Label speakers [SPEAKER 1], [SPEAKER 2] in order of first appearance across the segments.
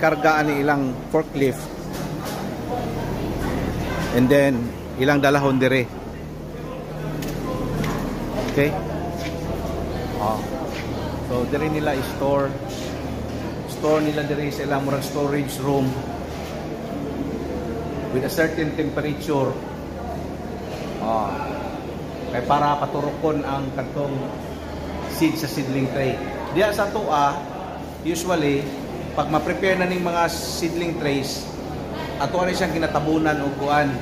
[SPEAKER 1] gikargaan ni ilang forklift. And then ilang dalahon dire. Okay? So dire nila store nila dire sa ilang murag storage room with a certain temperature. Kaya para paturokon ang katong seed sa seedling tray. Diya sa tuwa, usually pag ma-prepare na ning mga seedling trays, ato ani siyang kinatabunan og kuan.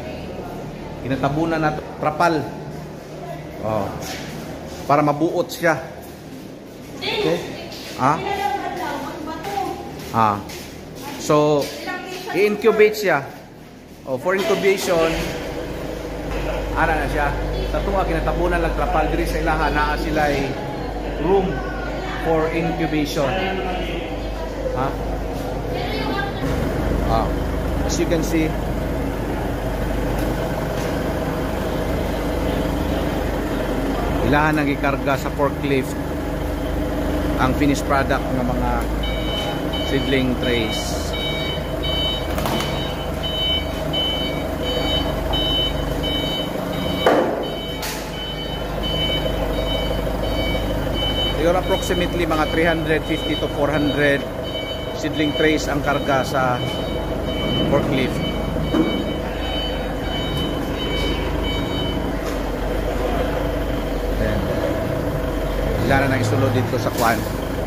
[SPEAKER 1] Kinatabunan nato trapal. Para mabuot siya. Okay? So i-incubate siya. For incubation, ana na siya. Sa tuwa kinatabunan lang trapal diri sa ilaha naa sila room for incubation. As you can see, ilahan ang ikarga sa forklift ang finished product ng mga seedling trays. Siguro approximately mga 350 to 400 seedling trays ang karga sa forklift. Then, ilan na isulod dito sa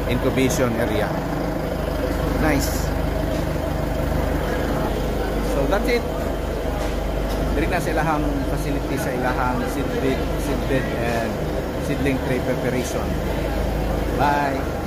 [SPEAKER 1] incubation area. Nice. So that's it. Diri na sa ilahang facility, sa ilahang seedbed and seedling tray preparation. Bye.